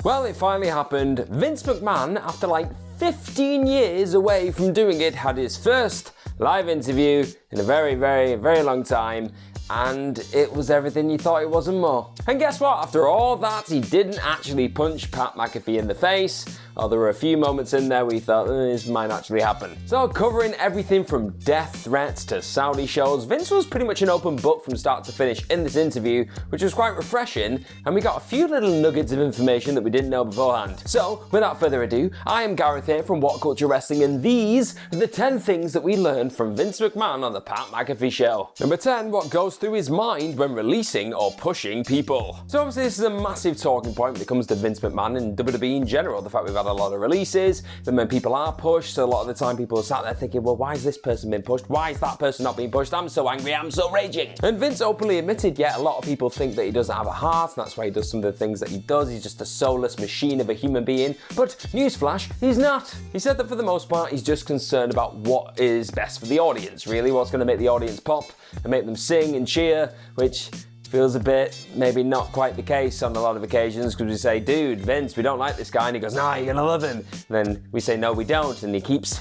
Well, it finally happened. Vince McMahon, after like 15 years away from doing it, had his first live interview in a very, very, very long time, and it was everything you thought it was and more. And guess what? After all that, he didn't actually punch Pat McAfee in the face. Oh, there were a few moments in there where you thought, this might actually happen. So covering everything from death threats to Saudi shows, Vince was pretty much an open book from start to finish in this interview, which was quite refreshing, and we got a few little nuggets of information that we didn't know beforehand. So, without further ado, I am Gareth here from What Culture Wrestling, and these are the 10 things that we learned from Vince McMahon on the Pat McAfee Show. Number 10, what goes through his mind when releasing or pushing people. So obviously this is a massive talking point when it comes to Vince McMahon and WWE in general, the fact we've had a lot of releases, and when people are pushed, so a lot of the time people are sat there thinking, well, why is this person being pushed? Why is that person not being pushed? I'm so angry, I'm so raging. And Vince openly admitted, a lot of people think that he doesn't have a heart, and that's why he does some of the things that he does. He's just a soulless machine of a human being. But newsflash, he's not. He said that for the most part, he's just concerned about what is best for the audience, really, what's going to make the audience pop and make them sing and cheer, which feels a bit maybe not quite the case on a lot of occasions, because we say, dude, Vince, we don't like this guy, and he goes, nah, you're gonna love him. And then we say, no, we don't, and he keeps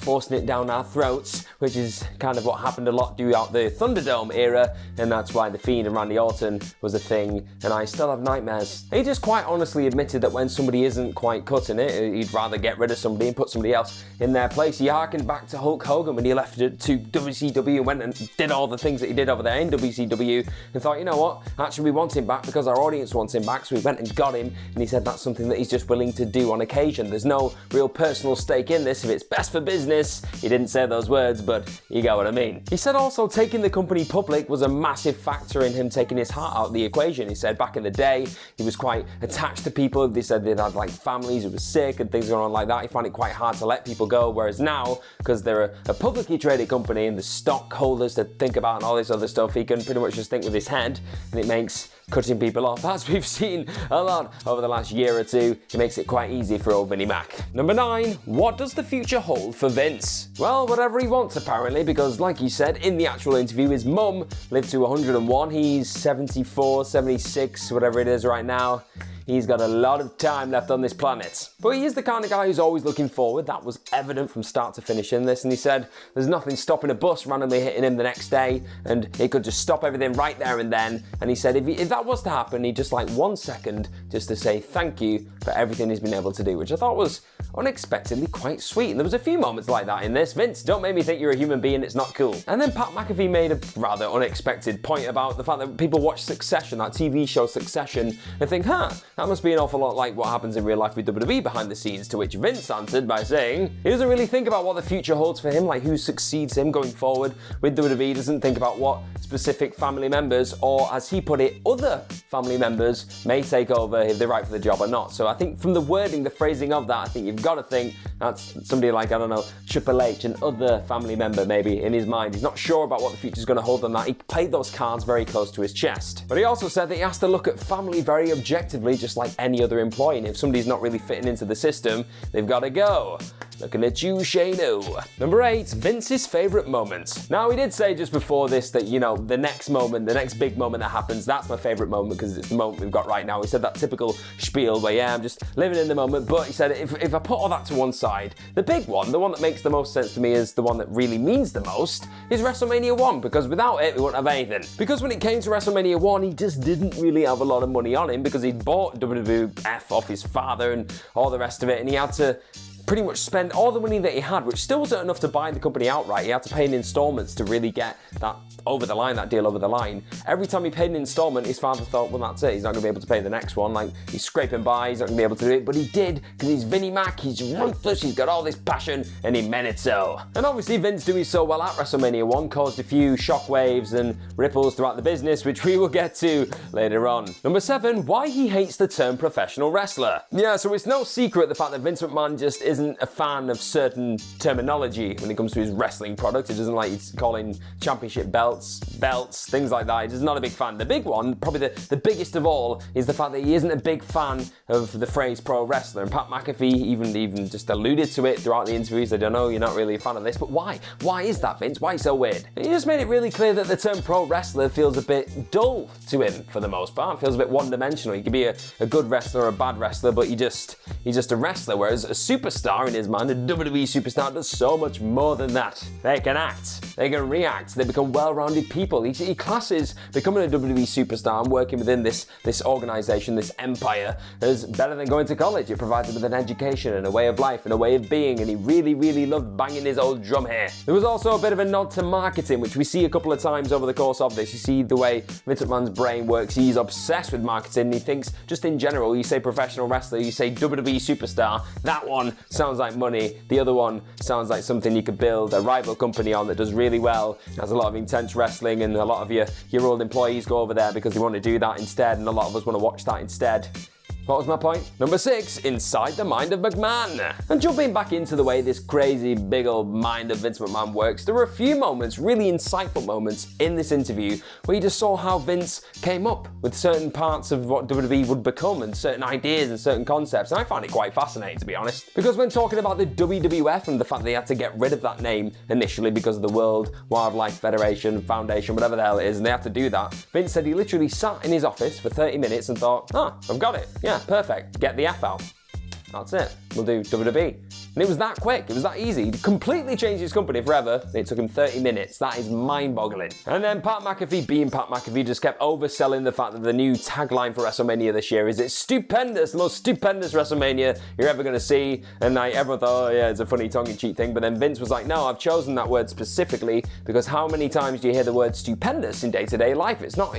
forcing it down our throats, which is kind of what happened a lot throughout the Thunderdome era, and that's why The Fiend and Randy Orton was a thing, and I still have nightmares. And he just quite honestly admitted that when somebody isn't quite cutting it, he'd rather get rid of somebody and put somebody else in their place. He harkened back to Hulk Hogan when he left it to WCW and went and did all the things that he did over there in WCW, and thought, you know what, actually we want him back because our audience wants him back, so we went and got him, and he said that's something that he's just willing to do on occasion. There's no real personal stake in this. If it's best for business, he didn't say those words, but you get what I mean. He said also taking the company public was a massive factor in him taking his heart out of the equation. He said back in the day, he was quite attached to people. They said they'd had like families who were sick and things going on like that. He found it quite hard to let people go, whereas now, because they're a publicly traded company and the stockholders to think about and all this other stuff, he can pretty much just think with his head, and it makes cutting people off, as we've seen a lot over the last year or two, it makes it quite easy for old Vinnie Mac. Number 9, what does the future hold for Vince? Well, whatever he wants apparently, because like he said in the actual interview, his mum lived to 101, he's 74, 76, whatever it is right now. He's got a lot of time left on this planet. But he is the kind of guy who's always looking forward. That was evident from start to finish in this. And he said there's nothing stopping a bus randomly hitting him the next day, and it could just stop everything right there and then. And he said if that was to happen, he'd just like 1 second just to say thank you for everything he's been able to do, which I thought was unexpectedly quite sweet. And there was a few moments like that in this. Vince, don't make me think you're a human being, it's not cool. And then Pat McAfee made a rather unexpected point about the fact that people watch Succession, that TV show Succession, and think, that must be an awful lot like what happens in real life with WWE behind the scenes, to which Vince answered by saying he doesn't really think about what the future holds for him, like who succeeds him going forward with WWE. He doesn't think about what specific family members, or as he put it, other family members may take over if they're right for the job or not. So I think from the wording, the phrasing of that, I think you've got to think that's somebody like, I don't know, Triple H, and other family member maybe in his mind. He's not sure about what the future's going to hold on that. He played those cards very close to his chest. But he also said that he has to look at family very objectively, just like any other employee, and if somebody's not really fitting into the system, they've got to go. Looking at you, Shano. Number 8, Vince's favourite moment. Now, he did say just before this that, the next moment, the next big moment that happens, that's my favourite moment because it's the moment we've got right now. He said that typical spiel where, I'm just living in the moment, but he said if I put all that to one side, the big one, the one that makes the most sense to me is the one that really means the most, is WrestleMania 1, because without it, we wouldn't have anything. Because when it came to WrestleMania 1, he just didn't really have a lot of money on him because he'd bought WWF off his father and all the rest of it, and he had to pretty much spend all the money that he had, which still wasn't enough to buy the company outright. He had to pay in installments to really get that over the line, that deal over the line. Every time he paid an installment, his father thought, well, that's it, he's not going to be able to pay the next one. Like, he's scraping by, he's not going to be able to do it, but he did, because he's Vinnie Mac, he's ruthless, he's got all this passion, and he meant it so. And obviously, Vince doing so well at WrestleMania 1 caused a few shockwaves and ripples throughout the business, which we will get to later on. Number 7, why he hates the term professional wrestler. Yeah, so it's no secret the fact that Vince McMahon just isn't isn't a fan of certain terminology when it comes to his wrestling products. He doesn't like calling championship belts, things like that. He's not a big fan. The big one, probably the biggest of all, is the fact that he isn't a big fan of the phrase pro wrestler. And Pat McAfee even just alluded to it throughout the interview. He said, I know you're not really a fan of this, but why? Why is that, Vince? Why so weird? And he just made it really clear that the term pro wrestler feels a bit dull to him for the most part. It feels a bit one-dimensional. You could be a good wrestler or a bad wrestler, but he's just a wrestler, whereas a superstar in his mind, a WWE superstar, does so much more than that. They can act, they can react, they become well-rounded people. He classes becoming a WWE superstar and working within this organization, this empire, as better than going to college. It provides him with an education and a way of life and a way of being, and he really, really loved banging his old drum here. There was also a bit of a nod to marketing, which we see a couple of times over the course of this. You see the way Vince McMahon's brain works. He's obsessed with marketing. He thinks, just in general, you say professional wrestler, you say WWE superstar, that one sounds like money. The other one sounds like something you could build a rival company on that does really well, has a lot of intense wrestling, and a lot of your old employees go over there because they want to do that instead, and a lot of us want to watch that instead. What was my point? Number 6, inside the mind of McMahon. And jumping back into the way this crazy big old mind of Vince McMahon works, there were a few moments, really insightful moments in this interview where you just saw how Vince came up with certain parts of what WWE would become and certain ideas and certain concepts. And I found it quite fascinating, to be honest. Because when talking about the WWF and the fact they had to get rid of that name initially because of the World Wildlife Federation, Foundation, whatever the hell it is, and they had to do that, Vince said he literally sat in his office for 30 minutes and thought, I've got it. Yeah, perfect. Get the F out. That's it. We'll do WWE. And it was that quick, it was that easy. He completely changed his company forever, and it took him 30 minutes. That is mind-boggling. And then Pat McAfee, being Pat McAfee, just kept overselling the fact that the new tagline for WrestleMania this year is, it's stupendous, the most stupendous WrestleMania you're ever going to see. And everyone thought, oh yeah, it's a funny tongue-in-cheek thing. But then Vince was like, no, I've chosen that word specifically because how many times do you hear the word stupendous in day-to-day life? It's not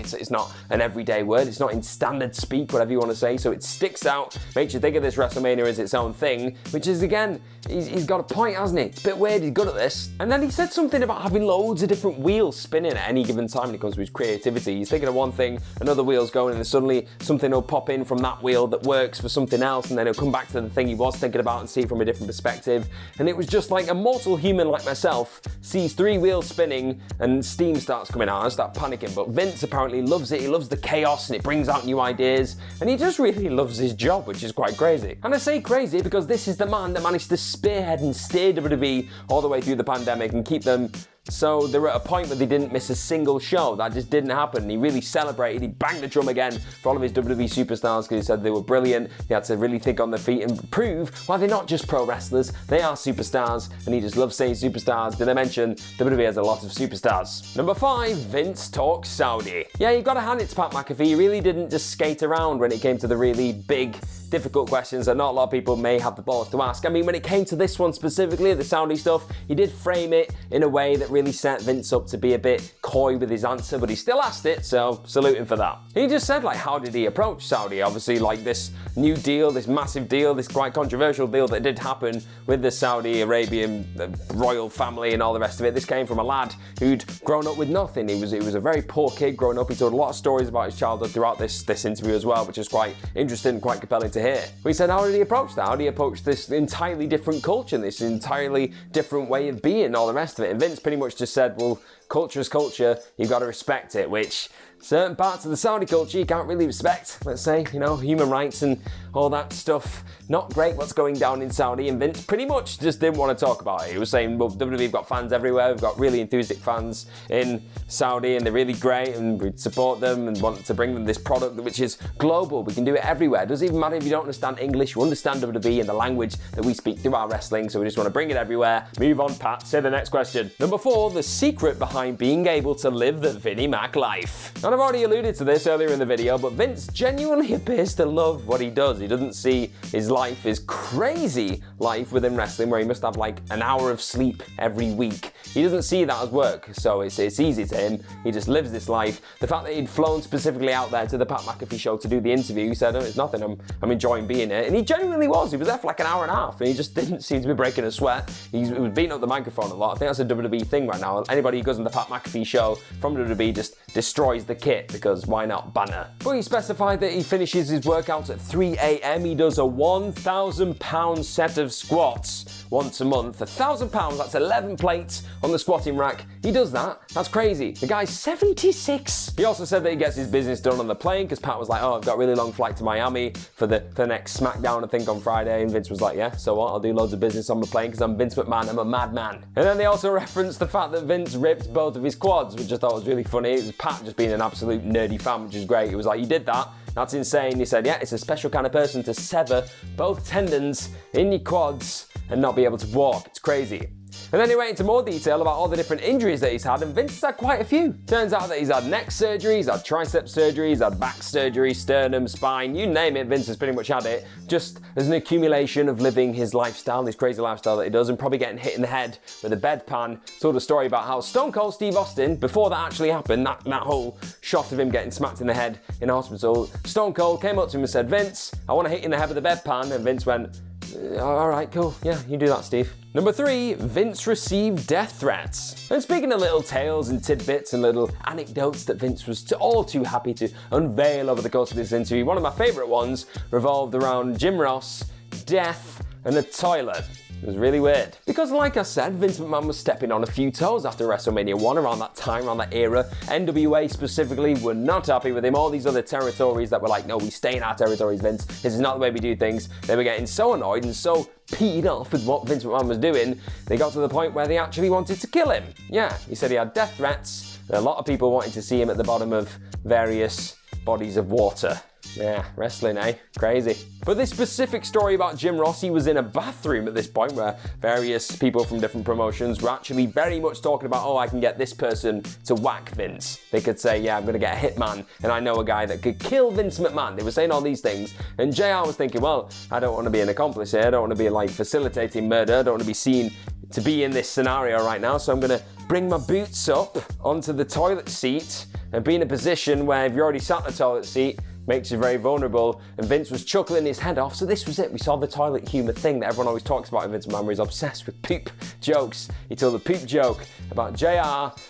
an everyday word. It's not in standard speak, whatever you want to say. So it sticks out, makes you think of this WrestleMania as its own thing, which is, again, he's got a point, hasn't he? It's a bit weird, he's good at this. And then he said something about having loads of different wheels spinning at any given time when it comes to his creativity. He's thinking of one thing, another wheel's going, and then suddenly something will pop in from that wheel that works for something else, and then he'll come back to the thing he was thinking about and see it from a different perspective. And it was just like a mortal human like myself sees 3 wheels spinning and steam starts coming out. I start panicking. But Vince apparently loves it. He loves the chaos and it brings out new ideas. And he just really loves his job, which is quite crazy. And I say crazy because this is the man that managed to spearhead and steer WWE all the way through the pandemic and keep them so they were at a point where they didn't miss a single show. That just didn't happen. He really celebrated. He banged the drum again for all of his WWE superstars because he said they were brilliant. He had to really think on their feet and prove why they're not just pro wrestlers, they are superstars, and he just loves saying superstars. Did I mention WWE has a lot of superstars? Number 5, Vince talks Saudi. Yeah, you've got to hand it to Pat McAfee. He really didn't just skate around when it came to the really big, difficult questions that not a lot of people may have the balls to ask. I mean, when it came to this one specifically, the Saudi stuff, he did frame it in a way that really set Vince up to be a bit coy with his answer, but he still asked it, so salute him for that. He just said, like, how did he approach Saudi? Obviously, like, this new deal, this massive deal, this quite controversial deal that did happen with the Saudi Arabian royal family and all the rest of it. This came from a lad who'd grown up with nothing. He was a very poor kid growing up. He told a lot of stories about his childhood throughout this interview as well, which is quite interesting, quite compelling to hear. But he said, how did he approach that? How did he approach this entirely different culture, this entirely different way of being, all the rest of it? And Vince pretty much just said, well, culture is culture, you've got to respect it, which certain parts of the Saudi culture you can't really respect. Let's say, human rights and all that stuff. Not great what's going down in Saudi, and Vince pretty much just didn't want to talk about it. He was saying, well, WWE've got fans everywhere, we've got really enthusiastic fans in Saudi, and they're really great, and we support them and want to bring them this product which is global. We can do it everywhere. It doesn't even matter if you don't understand English, you understand WWE and the language that we speak through our wrestling, so we just want to bring it everywhere. Move on, Pat, say the next question. Number 4, the secret behind being able to live the Vinnie Mac life. And I've already alluded to this earlier in the video, but Vince genuinely appears to love what he does. He doesn't see his life, his crazy life within wrestling, where he must have like an hour of sleep every week He doesn't see that as work, so it's easy to him. He just lives this life. The fact that he'd flown specifically out there to the Pat McAfee show to do the interview, he said, oh, it's nothing, I'm enjoying being here. And he genuinely was. He was there for like an hour and a half, and he just didn't seem to be breaking a sweat. He was beating up the microphone a lot. I think that's a WWE thing right now. Anybody who goes on the Pat McAfee show from WWE just destroys the kit, because why not? Banner. But he specified that he finishes his workouts at 3 a.m. He does a 1,000-pound set of squats once a month. 1,000 pounds, that's 11 plates on the squatting rack. He does that. That's crazy. The guy's 76. He also said that he gets his business done on the plane, because Pat was like, oh, I've got a really long flight to Miami for the next SmackDown, I think, on Friday. And Vince was like, yeah, so what? I'll do loads of business on the plane because I'm Vince McMahon. I'm a madman. And then they also referenced the fact that Vince ripped both of his quads, which I thought was really funny. It was Pat just being an absolute nerdy fan, which is great. He was like, you did that? That's insane. He said, yeah, it's a special kind of person to sever both tendons in your quads and not be able to walk. It's crazy. And then he went into more detail about all the different injuries that he's had, and Vince has had quite a few. Turns out that he's had neck surgery, he's had tricep surgery, he's had back surgery, sternum, spine, you name it, Vince has pretty much had it, just as an accumulation of living his lifestyle, his crazy lifestyle that he does, and probably getting hit in the head with a bedpan. Told a story about how Stone Cold Steve Austin, before that actually happened, that whole shot of him getting smacked in the head in hospital, Stone Cold came up to him and said, Vince, I want to hit you in the head with a bedpan, and Vince went, all right, cool, yeah, you do that, Steve. Number 3, Vince received death threats. And speaking of little tales and tidbits and little anecdotes that Vince was all too happy to unveil over the course of this interview, one of my favourite ones revolved around Jim Ross, death, and a toilet. It was really weird. Because like I said, Vince McMahon was stepping on a few toes after WrestleMania 1, around that time, around that era. NWA specifically were not happy with him. All these other territories that were like, no, we stay in our territories, Vince. This is not the way we do things. They were getting so annoyed and so peed off with what Vince McMahon was doing, they got to the point where they actually wanted to kill him. Yeah, he said he had death threats, and a lot of people wanted to see him at the bottom of various bodies of water. Yeah, wrestling, eh? Crazy. But this specific story about Jim Ross, he was in a bathroom at this point where various people from different promotions were actually very much talking about, oh, I can get this person to whack Vince. They could say, yeah, I'm going to get a hitman, and I know a guy that could kill Vince McMahon. They were saying all these things, and JR was thinking, well, I don't want to be an accomplice here. I don't want to be like facilitating murder. I don't want to be seen to be in this scenario right now, so I'm going to bring my boots up onto the toilet seat and be in a position where if you're already sat in the toilet seat, makes you very vulnerable, and Vince was chuckling his head off, so this was it. We saw the toilet humour thing that everyone always talks about in Vince McMahon, where he's obsessed with poop jokes. He told a poop joke about JR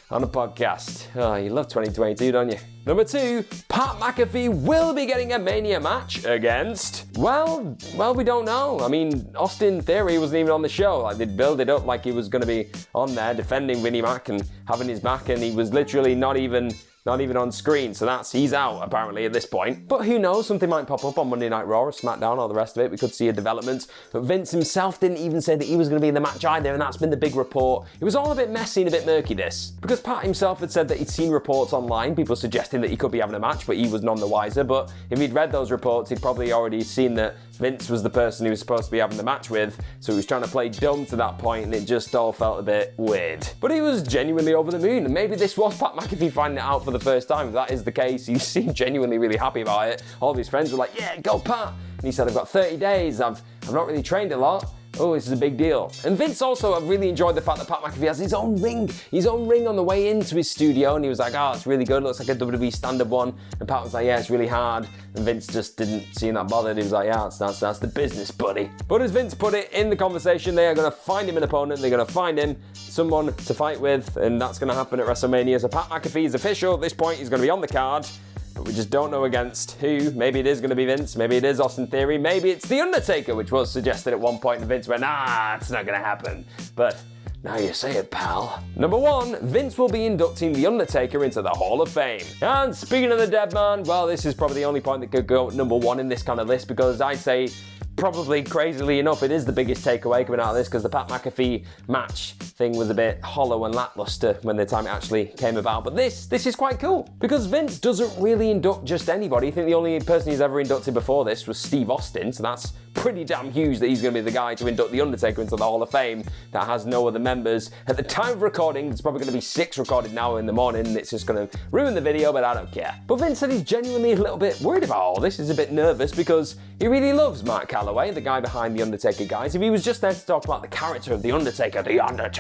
on a podcast. Oh, you love 2022, don't you? Number 2, Pat McAfee will be getting a Mania match against, well, we don't know. I mean, Austin Theory wasn't even on the show. Like, they'd build it up like he was going to be on there defending Vinnie Mac and having his back, and he was literally not even on screen, so he's out apparently at this point. But who knows, something might pop up on Monday Night Raw or SmackDown or the rest of it. We could see a development. But Vince himself didn't even say that he was going to be in the match either, and that's been the big report. It was all a bit messy and a bit murky, this. Because Pat himself had said that he'd seen reports online, people suggesting that he could be having a match, but he was none the wiser. But if he'd read those reports, he'd probably already seen that Vince was the person he was supposed to be having the match with, so he was trying to play dumb to that point, and it just all felt a bit weird. But he was genuinely over the moon, and maybe this was Pat McAfee finding it out for the first time. If that is the case, he seemed genuinely really happy about it. All of his friends were like, yeah, go Pat! And he said, I've got 30 days, I've not really trained a lot. Oh, this is a big deal. And Vince also really enjoyed the fact that Pat McAfee has his own ring on the way into his studio, and he was like, oh, it's really good, looks like a WWE standard one. And Pat was like, yeah, it's really hard. And Vince just didn't seem that bothered. He was like, yeah, that's the business, buddy. But as Vince put it in the conversation, they are going to find him an opponent, they're going to find him someone to fight with, and that's going to happen at WrestleMania. So Pat McAfee is official at this point, he's going to be on the card. But we just don't know against who. Maybe it is going to be Vince, maybe it is Austin Theory, maybe it's The Undertaker, which was suggested at one point, and Vince went, nah, it's not going to happen. But now you say it, pal. Number 1, Vince will be inducting The Undertaker into the Hall of Fame. And speaking of the dead man, well, this is probably the only point that could go number 1 in this kind of list, because I'd say, probably crazily enough, it is the biggest takeaway coming out of this, because the Pat McAfee match thing was a bit hollow and lackluster when the time it actually came about. But this is quite cool, because Vince doesn't really induct just anybody. I think the only person he's ever inducted before this was Steve Austin, so that's pretty damn huge that he's going to be the guy to induct The Undertaker into the Hall of Fame that has no other members. At the time of recording, there's probably going to be 6 recorded now in the morning, and it's just going to ruin the video, but I don't care. But Vince said he's genuinely a little bit worried about all this. He's a bit nervous because he really loves Mark Calloway, the guy behind The Undertaker, guys. If he was just there to talk about the character of The Undertaker,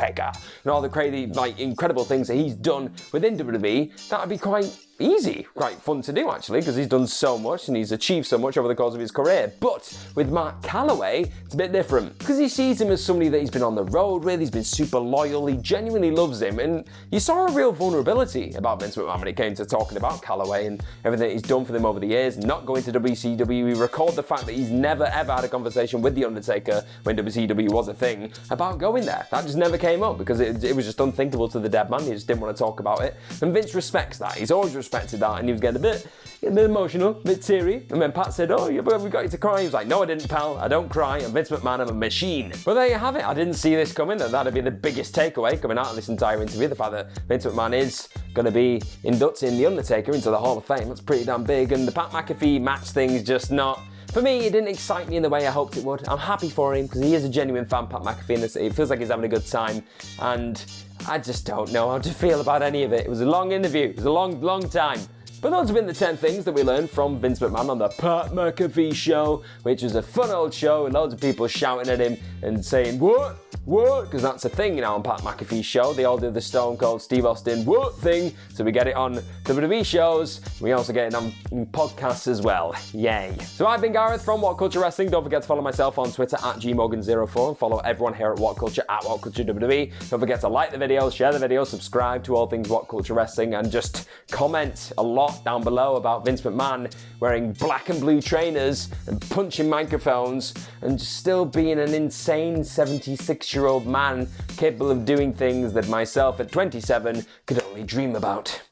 Undertaker and all the crazy, incredible things that he's done within WWE, that would be quite easy, quite fun to do actually, because he's done so much and he's achieved so much over the course of his career. But with Mark Calloway, it's a bit different, because he sees him as somebody that he's been on the road with, he's been super loyal, he genuinely loves him, and you saw a real vulnerability about Vince McMahon when it came to talking about Calloway and everything he's done for them over the years, not going to WCW. We recalled the fact that he's never ever had a conversation with The Undertaker when WCW was a thing about going there. That just never came up because it was just unthinkable to the dead man. He just didn't want to talk about it. And Vince respects that. He's always respected that, and he was getting a bit emotional, a bit teary. And when Pat said, "Oh, yeah, but we got you to cry," he was like, "No, I didn't, pal. I don't cry. I'm Vince McMahon. I'm a machine." But there you have it. I didn't see this coming. That'd be the biggest takeaway coming out of this entire interview. The fact that Vince McMahon is going to be inducting The Undertaker into the Hall of Fame. That's pretty damn big. And the Pat McAfee match thing's just not... For me, it didn't excite me in the way I hoped it would. I'm happy for him because he is a genuine fan, Pat McAfee, and it feels like he's having a good time. And I just don't know how to feel about any of it. It was a long interview. It was a long time. But those have been the 10 things that we learned from Vince McMahon on the Pat McAfee show, which was a fun old show with loads of people shouting at him and saying, "What? What?" Because that's a thing now on Pat McAfee's show. They all do the Stone Cold Steve Austin "what" thing. So we get it on WWE shows. We also get it on podcasts as well. Yay. So I've been Gareth from What Culture Wrestling. Don't forget to follow myself on Twitter at gmorgan04 and follow everyone here at What Culture at What Culture WWE. Don't forget to like the videos, share the videos, subscribe to all things What Culture Wrestling, and just comment a lot down below about Vince McMahon wearing black and blue trainers and punching microphones and just still being an insane 76-year-old man capable of doing things that myself at 27 could only dream about.